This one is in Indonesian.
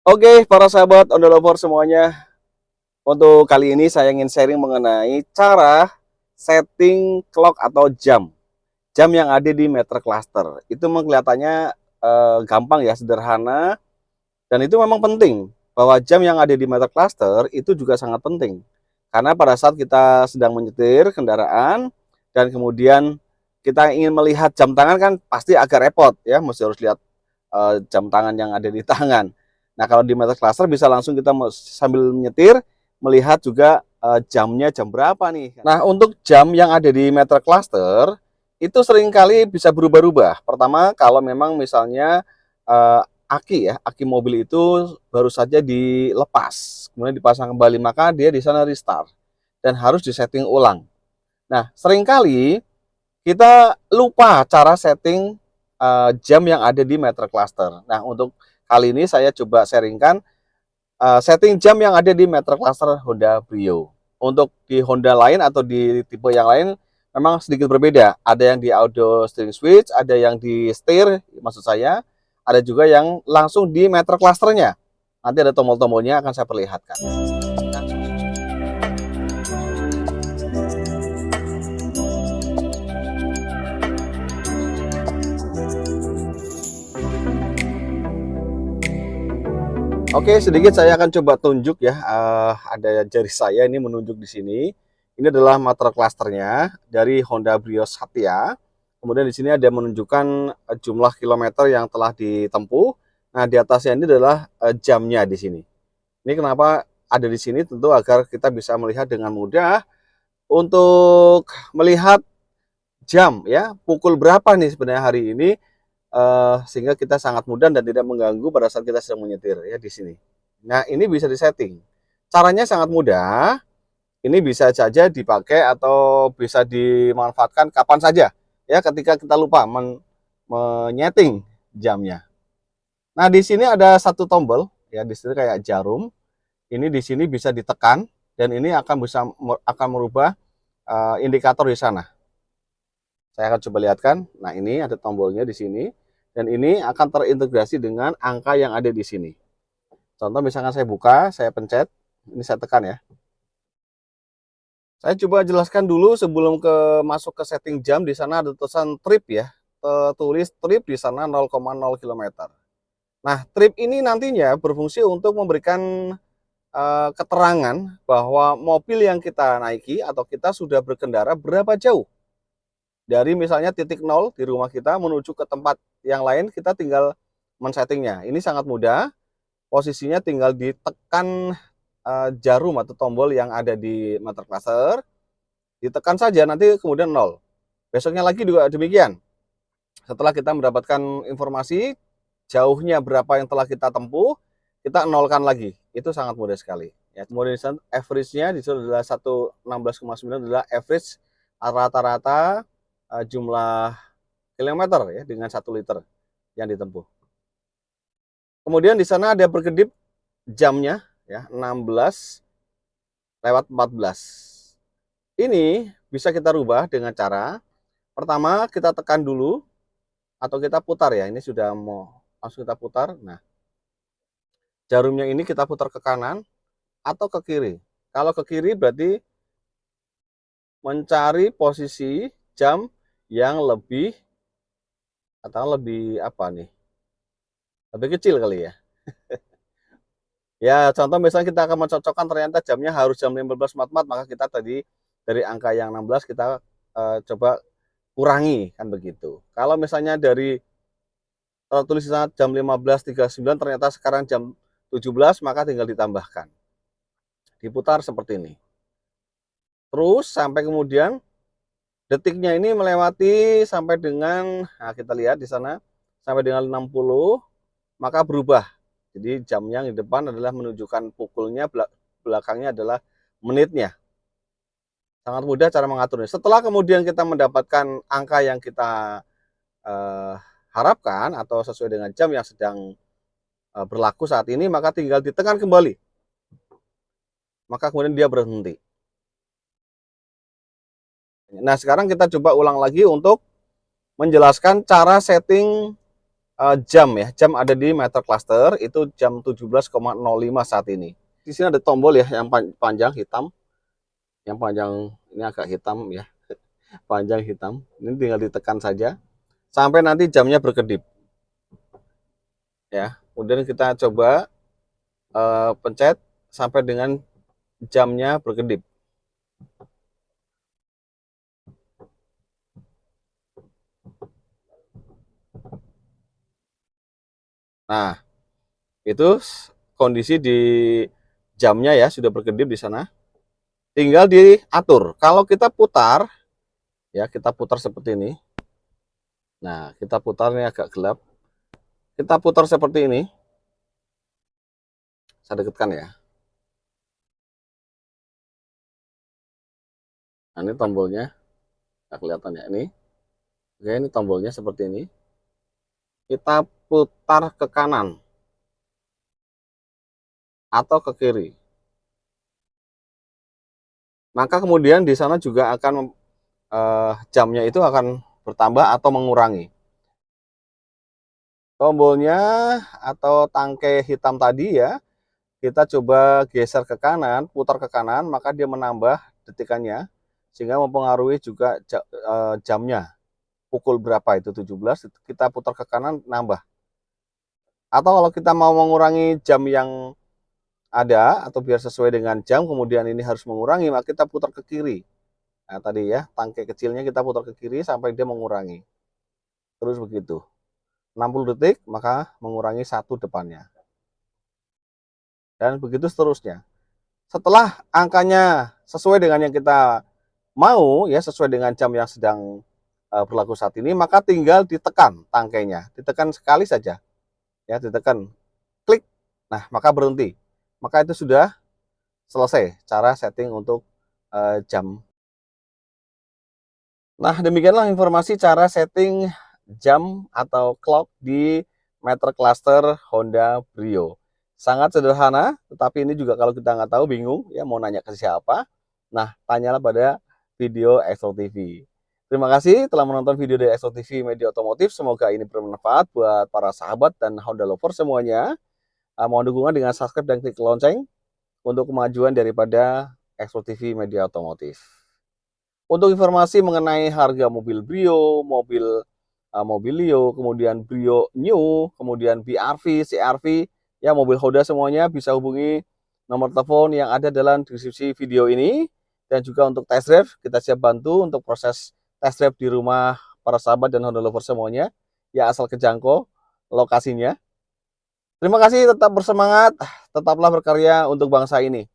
Oke, para sahabat Ondel Lover semuanya. Untuk kali ini saya ingin sharing mengenai cara setting clock atau jam. Jam yang ada di Meter Cluster. Itu kelihatannya gampang ya, sederhana. Dan itu memang penting. Bahwa jam yang ada di Meter Cluster itu juga sangat penting. Karena pada saat kita sedang menyetir kendaraan, dan kemudian kita ingin melihat jam tangan kan pasti agak repot ya, mesti harus lihat jam tangan yang ada di tangan. Nah, kalau di Meter Cluster bisa langsung kita sambil menyetir melihat juga jamnya jam berapa nih. Nah, untuk jam yang ada di Meter Cluster itu seringkali bisa berubah-ubah. Pertama, kalau memang misalnya aki mobil itu baru saja dilepas, kemudian dipasang kembali, maka dia di sana restart dan harus disetting ulang. Nah, seringkali kita lupa cara setting jam yang ada di Meter Cluster. Nah, untuk kali ini saya coba sharingkan setting jam yang ada di Meter Cluster Honda Brio. Untuk di Honda lain atau di tipe yang lain memang sedikit berbeda. Ada yang di auto steering switch, ada yang di steer, maksud saya, ada juga yang langsung di Meter Clusternya. Nanti ada tombol-tombolnya akan saya perlihatkan. Oke, sedikit saya akan coba tunjuk ya. Ada jari saya ini menunjuk di sini. Ini adalah Meter Clusternya dari Honda Brio Satya. Kemudian di sini ada menunjukkan jumlah kilometer yang telah ditempuh. Nah, di atasnya ini adalah jamnya di sini. Ini kenapa ada di sini? Tentu agar kita bisa melihat dengan mudah untuk melihat jam ya, pukul berapa nih sebenarnya hari ini, sehingga kita sangat mudah dan tidak mengganggu pada saat kita sedang menyetir ya di sini. Nah, ini bisa disetting. Caranya sangat mudah. Ini bisa saja dipakai atau bisa dimanfaatkan kapan saja ya ketika kita lupa menyeting jamnya. Nah, di sini ada satu tombol ya, di sini kayak jarum. Ini di sini bisa ditekan dan ini akan merubah indikator di sana. Saya akan coba lihatkan. Nah, ini ada tombolnya di sini dan ini akan terintegrasi dengan angka yang ada di sini. Contoh misalkan saya buka, saya pencet, ini saya tekan ya. Saya coba jelaskan dulu sebelum masuk ke setting jam. Di sana ada tulisan trip ya, tulis trip di sana 0,0 km. Nah, trip ini nantinya berfungsi untuk memberikan keterangan bahwa mobil yang kita naiki atau kita sudah berkendara berapa jauh dari misalnya titik 0 di rumah kita menuju ke tempat yang lain. Kita tinggal men-settingnya. Ini sangat mudah. Posisinya tinggal ditekan jarum atau tombol yang ada di Meter Cluster, ditekan saja, nanti kemudian 0. Besoknya lagi juga demikian. Setelah kita mendapatkan informasi jauhnya berapa yang telah kita tempuh, kita nolkan lagi. Itu sangat mudah sekali. Ya, kemudian average-nya di situ adalah 116,9 adalah average rata-rata jumlah kilometer ya dengan 1 liter yang ditempuh. Kemudian di sana ada berkedip jamnya ya, 16:14. Ini bisa kita rubah dengan cara pertama kita tekan dulu atau kita putar ya. Ini sudah mau langsung kita putar. Nah, jarumnya ini kita putar ke kanan atau ke kiri. Kalau ke kiri berarti mencari posisi jam yang lebih atau lebih apa nih? Lebih kecil kali ya. Ya, contoh misalnya kita akan mencocokkan ternyata jamnya harus jam 15.44, maka kita tadi dari angka yang 16 kita coba kurangi kan begitu. Kalau misalnya dari tulisan jam 15.39 ternyata sekarang jam 17, maka tinggal ditambahkan. Diputar seperti ini. Terus sampai kemudian detiknya ini melewati sampai dengan, nah kita lihat di sana sampai dengan 60, maka berubah. Jadi jam yang di depan adalah menunjukkan pukulnya, belakangnya adalah menitnya. Sangat mudah cara mengaturnya. Setelah kemudian kita mendapatkan angka yang kita harapkan atau sesuai dengan jam yang sedang berlaku saat ini, maka tinggal ditekan kembali. Maka kemudian dia berhenti. Nah, sekarang kita coba ulang lagi untuk menjelaskan cara setting jam ya, jam ada di meter cluster itu jam 17,05 saat ini. Di sini ada tombol ya yang panjang hitam, yang panjang ini agak hitam ya, panjang hitam. Ini tinggal ditekan saja sampai nanti jamnya berkedip ya. Kemudian kita coba pencet sampai dengan jamnya berkedip. Nah, itu kondisi di jamnya ya sudah berkedip di sana. Tinggal diatur. Kalau kita putar ya, kita putar seperti ini. Nah, kita putar ini agak gelap. Kita putar seperti ini. Saya dekatkan ya. Nah, ini tombolnya. Nggak kelihatan ya ini. Oke, ini tombolnya seperti ini. Kita putar ke kanan atau ke kiri. Maka kemudian di sana juga akan jamnya itu akan bertambah atau mengurangi. Tombolnya atau tangkai hitam tadi ya, kita coba geser ke kanan, putar ke kanan, maka dia menambah detikannya, sehingga mempengaruhi juga jamnya. Pukul berapa itu 17, kita putar ke kanan, nambah. Atau kalau kita mau mengurangi jam yang ada, atau biar sesuai dengan jam, kemudian ini harus mengurangi, maka kita putar ke kiri. Nah tadi ya, tangkai kecilnya kita putar ke kiri sampai dia mengurangi. Terus begitu. 60 detik, maka mengurangi satu depannya. Dan begitu seterusnya. Setelah angkanya sesuai dengan yang kita mau, ya sesuai dengan jam yang sedang berlaku saat ini, maka tinggal ditekan tangkainya. Ditekan sekali saja. Ya, ditekan. Klik. Nah, maka berhenti. Maka itu sudah selesai cara setting untuk jam. Nah, demikianlah informasi cara setting jam atau clock di meter cluster Honda Brio. Sangat sederhana, tetapi ini juga kalau kita nggak tahu bingung ya mau nanya ke siapa. Nah, tanyalah pada video Exo TV. Terima kasih telah menonton video dari Exo TV Media Otomotif. Semoga ini bermanfaat buat para sahabat dan Honda lover semuanya. Mohon dukungan dengan subscribe dan klik lonceng untuk kemajuan daripada Exo TV Media Otomotif. Untuk informasi mengenai harga mobil Brio, Mobilio, kemudian Brio New, kemudian BRV, CRV, ya mobil Honda semuanya bisa hubungi nomor telepon yang ada dalam deskripsi video ini. Dan juga untuk test drive, kita siap bantu untuk proses test drive di rumah para sahabat dan Honda lover semuanya. Ya asal kejangkau lokasinya. Terima kasih, tetap bersemangat, tetaplah berkarya untuk bangsa ini.